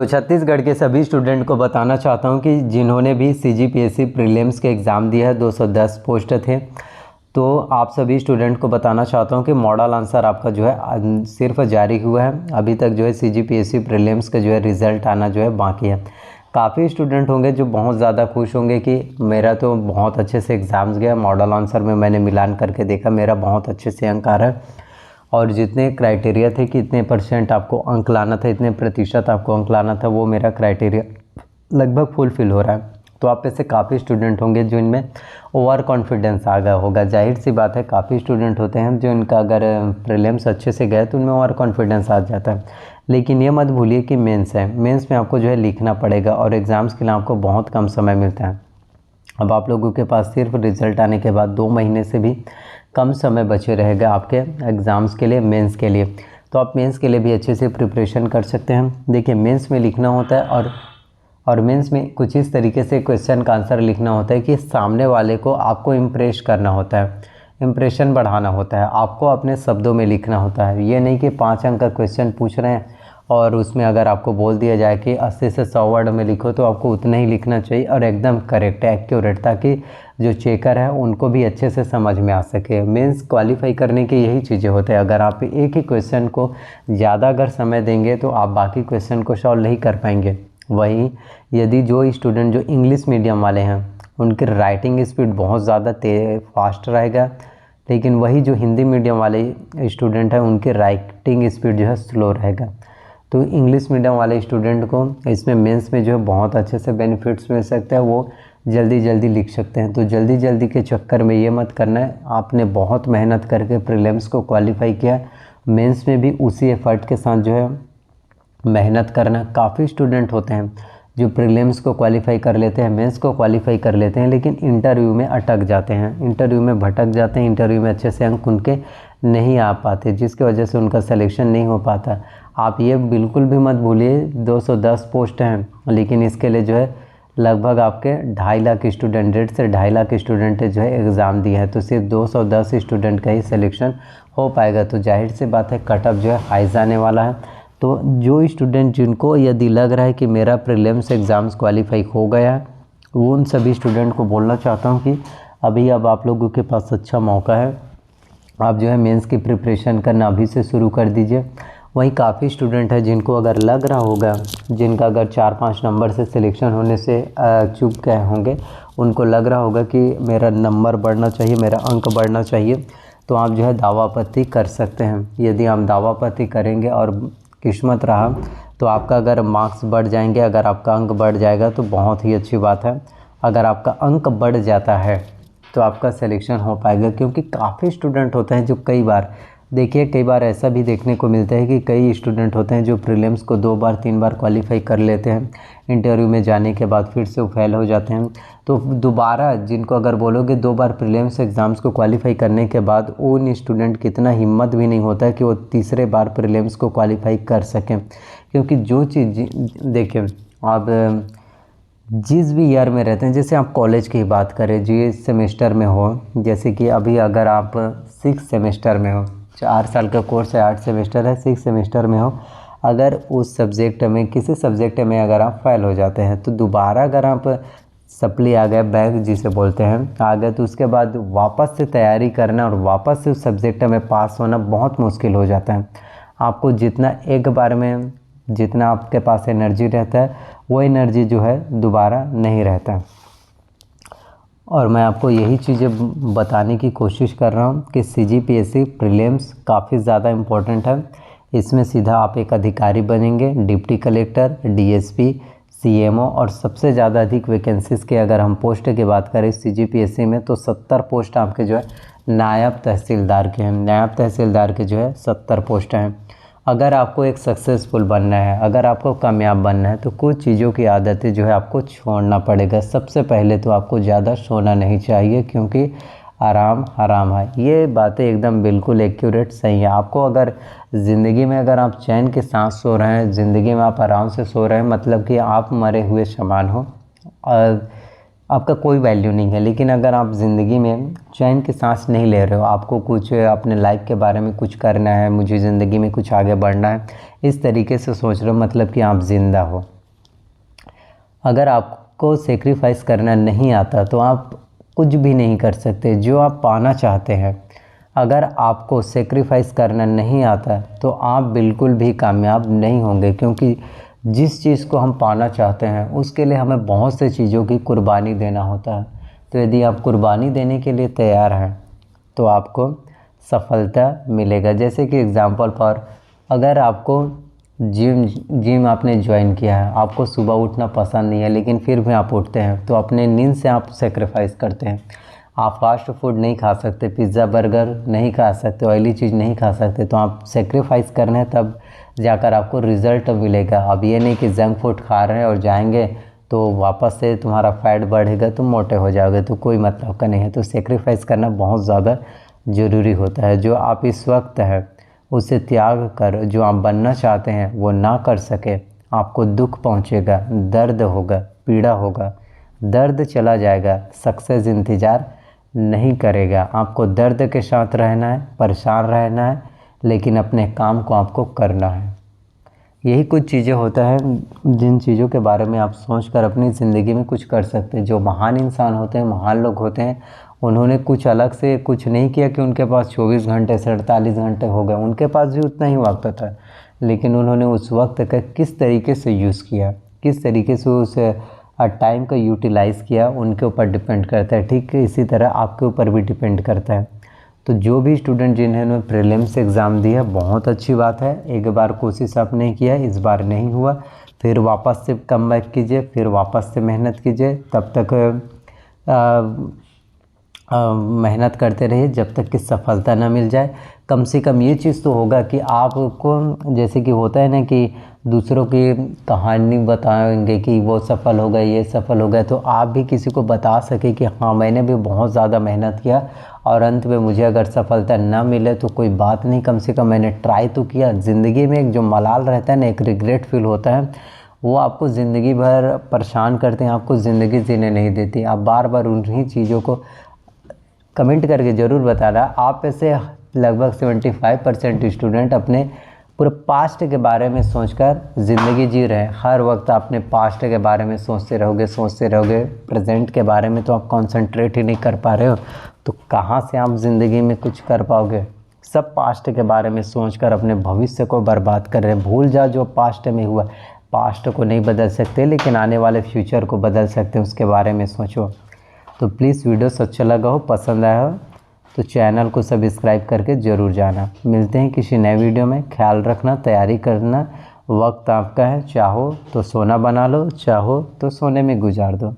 तो छत्तीसगढ़ के सभी स्टूडेंट को बताना चाहता हूं कि जिन्होंने भी सीजीपीएससी प्रीलिम्स के एग्ज़ाम दिया है 210 पोस्ट थे, तो आप सभी स्टूडेंट को बताना चाहता हूं कि मॉडल आंसर आपका जो है सिर्फ जारी हुआ है। अभी तक जो है सीजीपीएससी प्रीलिम्स का जो है रिज़ल्ट आना जो है बाकी है। काफ़ी स्टूडेंट होंगे जो बहुत ज़्यादा खुश होंगे कि मेरा तो बहुत अच्छे से एग्ज़ाम्स गया, मॉडल आंसर में मैंने मिलान करके देखा, मेरा बहुत अच्छे से अंक आ रहा है और जितने क्राइटेरिया थे कि इतने परसेंट आपको अंक लाना था, इतने प्रतिशत आपको अंक लाना था, वो मेरा क्राइटेरिया लगभग फुलफ़िल हो रहा है। तो आप में से काफ़ी स्टूडेंट होंगे जो इनमें ओवर कॉन्फिडेंस आ गया होगा। जाहिर सी बात है, काफ़ी स्टूडेंट होते हैं जो इनका अगर प्रीलिम्स अच्छे से गए तो उनमें ओवर कॉन्फिडेंस आ जाता है। लेकिन ये मत भूलिए कि मेंस है, मेंस में आपको जो है लिखना पड़ेगा और एग्ज़ाम्स के लिए आपको बहुत कम समय मिलता है। अब आप लोगों के पास सिर्फ रिज़ल्ट आने के बाद 2 महीने से भी कम समय बचे रहेगा आपके एग्ज़ाम्स के लिए, मेंस के लिए। तो आप मेंस के लिए भी अच्छे से प्रिपरेशन कर सकते हैं। देखिए, मेंस में लिखना होता है और मेंस में कुछ इस तरीके से क्वेश्चन का आंसर लिखना होता है कि सामने वाले को आपको इम्प्रेस करना होता है, इम्प्रेशन बढ़ाना होता है, आपको अपने शब्दों में लिखना होता है। ये नहीं कि 5 अंक का क्वेश्चन पूछ रहे हैं और उसमें अगर आपको बोल दिया जाए कि 80 से 100 वर्ड में लिखो तो आपको उतना ही लिखना चाहिए और एकदम करेक्ट एक्यूरेट, ताकि जो चेकर है उनको भी अच्छे से समझ में आ सके। मेंस क्वालिफाई करने की यही चीज़ें होते हैं। अगर आप एक ही क्वेश्चन को ज़्यादा अगर समय देंगे तो आप बाकी क्वेश्चन को सॉल्व नहीं कर पाएंगे। वहीं यदि जो स्टूडेंट जो इंग्लिश मीडियम वाले हैं उनकी राइटिंग स्पीड बहुत ज़्यादा फास्ट रहेगा, लेकिन वही जो हिंदी मीडियम वाले स्टूडेंट हैं उनकी राइटिंग स्पीड जो है स्लो रहेगा। तो इंग्लिश मीडियम वाले स्टूडेंट को इसमें मेंस में जो है बहुत अच्छे से बेनिफिट्स मिल सकते हैं, वो जल्दी जल्दी लिख सकते हैं। तो जल्दी जल्दी के चक्कर में ये मत करना है, आपने बहुत मेहनत करके प्रीलिम्स को क्वालिफाई किया, मेंस में भी उसी एफर्ट के साथ जो है मेहनत करना। काफ़ी स्टूडेंट होते हैं जो प्रीलिम्स को क्वालिफाई कर लेते हैं, मेंस को क्वालिफाई कर लेते हैं, लेकिन इंटरव्यू में अटक जाते हैं, इंटरव्यू में भटक जाते हैं, इंटरव्यू में अच्छे से अंक उनके नहीं आ पाते, जिसकी वजह से उनका सिलेक्शन नहीं हो पाता। आप ये बिल्कुल भी मत भूलिए 210 पोस्ट हैं, लेकिन इसके लिए जो है लगभग आपके 2.5 लाख स्टूडेंट, 1.5 से 2.5 लाख स्टूडेंट जो है एग्ज़ाम दिए हैं, तो सिर्फ 210 स्टूडेंट का ही सिलेक्शन हो पाएगा। तो जाहिर सी बात है कट ऑफ जो है हाई जाने वाला है। तो जो स्टूडेंट जिनको यदि लग रहा है कि मेरा प्रीलिम्स एग्ज़ाम्स क्वालिफाई हो गया है, वो उन सभी स्टूडेंट को बोलना चाहता हूँ कि अभी अब आप लोगों के पास अच्छा मौका है, आप जो है मेंस की प्रिपरेशन करना अभी से शुरू कर दीजिए। वहीं काफ़ी स्टूडेंट है जिनको अगर लग रहा होगा, जिनका अगर 4-5 नंबर से सिलेक्शन होने से चूक गए होंगे, उनको लग रहा होगा कि मेरा नंबर बढ़ना चाहिए, मेरा अंक बढ़ना चाहिए, तो आप जो है दावापत्ती कर सकते हैं। यदि आप दावापत्ती करेंगे और किस्मत रहा तो आपका अगर मार्क्स बढ़ जाएंगे, अगर आपका अंक बढ़ जाएगा तो बहुत ही अच्छी बात है। अगर आपका अंक बढ़ जाता है तो आपका सिलेक्शन हो पाएगा, क्योंकि काफ़ी स्टूडेंट होते हैं जो कई बार, देखिए कई बार ऐसा भी देखने को मिलता है कि कई स्टूडेंट होते हैं जो प्रीलिम्स को 2 बार 3 बार क्वालिफाई कर लेते हैं, इंटरव्यू में जाने के बाद फिर से वो फेल हो जाते हैं। तो दोबारा जिनको अगर बोलोगे 2 बार प्रीलिम्स एग्ज़ाम्स को क्वालिफाई करने के बाद, उन स्टूडेंट की इतना हिम्मत भी नहीं होता है कि वो तीसरे बार प्रीलिम्स को क्वालिफाई कर सकें। क्योंकि जो चीज़ देखिए, आप जिस भी ईयर में रहते हैं, जैसे आप कॉलेज की बात करें, जिस सेमेस्टर में हो, जैसे कि अभी अगर आप 6 सेमेस्टर में हो, 4 साल का कोर्स है, 8 सेमेस्टर है, 6 सेमेस्टर में हो, अगर उस सब्जेक्ट में किसी सब्जेक्ट में अगर आप फेल हो जाते हैं तो दोबारा अगर आप सप्ली आ गए, बैक जिसे बोलते हैं आ गए, तो उसके बाद वापस से तैयारी करना और वापस से उस सब्जेक्ट में पास होना बहुत मुश्किल हो जाता है। आपको जितना एक बार में जितना आपके पास एनर्जी रहता है, वो एनर्जी जो है दोबारा नहीं रहता। और मैं आपको यही चीज़ें बताने की कोशिश कर रहा हूँ कि सीजीपीएससी प्रीलिम्स काफ़ी ज़्यादा इम्पोर्टेंट है। इसमें सीधा आप एक अधिकारी बनेंगे, डिप्टी कलेक्टर, डीएसपी, सीएमओ, और सबसे ज़्यादा अधिक वैकेंसीज़ के अगर हम पोस्ट की बात करें सीजीपीएससी में तो 70 पोस्ट आपके जो है नायब तहसीलदार के हैं। नायब तहसीलदार के जो है 70 पोस्ट हैं। अगर आपको एक सक्सेसफुल बनना है, अगर आपको कामयाब बनना है, तो कुछ चीज़ों की आदतें जो है आपको छोड़ना पड़ेगा। सबसे पहले तो आपको ज़्यादा सोना नहीं चाहिए, क्योंकि आराम हराम है। ये बातें एकदम बिल्कुल एक्यूरेट सही है। आपको अगर ज़िंदगी में अगर आप चैन के साथ सो रहे हैं, ज़िंदगी में आप आराम से सो रहे हैं, मतलब कि आप मरे हुए समान हो। और आपका कोई वैल्यू नहीं है। लेकिन अगर आप ज़िंदगी में चैन की सांस नहीं ले रहे हो, आपको कुछ अपने लाइफ के बारे में कुछ करना है, मुझे ज़िंदगी में कुछ आगे बढ़ना है, इस तरीके से सोच रहे हो, मतलब कि आप ज़िंदा हो। अगर आपको सेक्रीफाइस करना नहीं आता तो आप कुछ भी नहीं कर सकते जो आप पाना चाहते हैं। अगर आपको सेक्रीफाइस करना नहीं आता तो आप बिल्कुल भी कामयाब नहीं होंगे, क्योंकि जिस चीज़ को हम पाना चाहते हैं उसके लिए हमें बहुत से चीज़ों की कुर्बानी देना होता है। तो यदि आप कुर्बानी देने के लिए तैयार हैं तो आपको सफलता मिलेगा। जैसे कि एग्ज़ाम्पल पर, अगर आपको जिम आपने ज्वाइन किया है, आपको सुबह उठना पसंद नहीं है लेकिन फिर भी आप उठते हैं, तो अपने नींद से आप सेक्रीफाइस करते हैं। आप फास्ट फूड नहीं खा सकते, पिज़्ज़ा बर्गर नहीं खा सकते, ऑयली चीज़ नहीं खा सकते, तो आप सेक्रीफाइस करना है, तब जाकर आपको रिज़ल्ट मिलेगा। अब ये नहीं कि जंक फूड खा रहे हैं और जाएंगे तो वापस से तुम्हारा फैट बढ़ेगा, तुम मोटे हो जाओगे, तो कोई मतलब का नहीं है। तो सेक्रीफाइस करना बहुत ज़्यादा ज़रूरी होता है। जो आप इस वक्त है उसे त्याग कर जो आप बनना चाहते हैं वो ना कर सके, आपको दुख पहुंचेगा, दर्द होगा, पीड़ा होगा। दर्द चला जाएगा, सक्सेस इंतज़ार नहीं करेगा। आपको दर्द के साथ रहना है, परेशान रहना है, लेकिन अपने काम को आपको करना है। यही कुछ चीज़ें होता है जिन चीज़ों के बारे में आप सोचकर अपनी ज़िंदगी में कुछ कर सकते हैं। जो महान इंसान होते हैं, महान लोग होते हैं, उन्होंने कुछ अलग से कुछ नहीं किया कि उनके पास 24 घंटे से 48 घंटे हो गए। उनके पास भी उतना ही वक्त था, लेकिन उन्होंने उस वक्त का किस तरीके से यूज़ किया, किस तरीके से उस टाइम का यूटिलाइज़ किया, उनके ऊपर डिपेंड करता है। ठीक इसी तरह आपके ऊपर भी डिपेंड करता है। तो जो भी स्टूडेंट जिन्होंने प्रीलिम्स एग्ज़ाम दिया, बहुत अच्छी बात है। एक बार कोशिश आपने किया, इस बार नहीं हुआ, फिर वापस से कमबैक कीजिए, फिर वापस से मेहनत कीजिए। तब तक मेहनत करते रहिए जब तक कि सफलता ना मिल जाए। कम से कम ये चीज़ तो होगा कि आपको, जैसे कि होता है ना कि दूसरों की कहानी बताएंगे कि वो सफल हो गए, ये सफल हो गए, तो आप भी किसी को बता सके कि हाँ मैंने भी बहुत ज़्यादा मेहनत किया और अंत में मुझे अगर सफलता ना मिले तो कोई बात नहीं, कम से कम मैंने ट्राई तो किया। ज़िंदगी में एक जो मलाल रहता है ना, एक रिग्रेट फील होता है, वो आपको ज़िंदगी भर परेशान करते हैं, आपको ज़िंदगी जीने नहीं देती। आप बार बार उन्हीं चीज़ों को कमेंट करके ज़रूर बताना। आप ऐसे लगभग 75% स्टूडेंट अपने पूरे पास्ट के बारे में सोचकर ज़िंदगी जी रहे हैं। हर वक्त अपने पास्ट के बारे में सोचते रहोगे, प्रेजेंट के बारे में तो आप कंसंट्रेट ही नहीं कर पा रहे हो, तो कहाँ से आप ज़िंदगी में कुछ कर पाओगे। सब पास्ट के बारे में सोचकर अपने भविष्य को बर्बाद कर रहे हैं। भूल जाओ जो पास्ट में हुआ। पास्ट को नहीं बदल सकते, लेकिन आने वाले फ्यूचर को बदल सकते हैं, उसके बारे में सोचो। तो प्लीज़ वीडियो अच्छा लगा हो, पसंद आया हो तो चैनल को सब्सक्राइब करके ज़रूर जाना। मिलते हैं किसी नए वीडियो में। ख्याल रखना, तैयारी करना, वक्त आपका है। चाहो तो सोना बना लो, चाहो तो सोने में गुजार दो।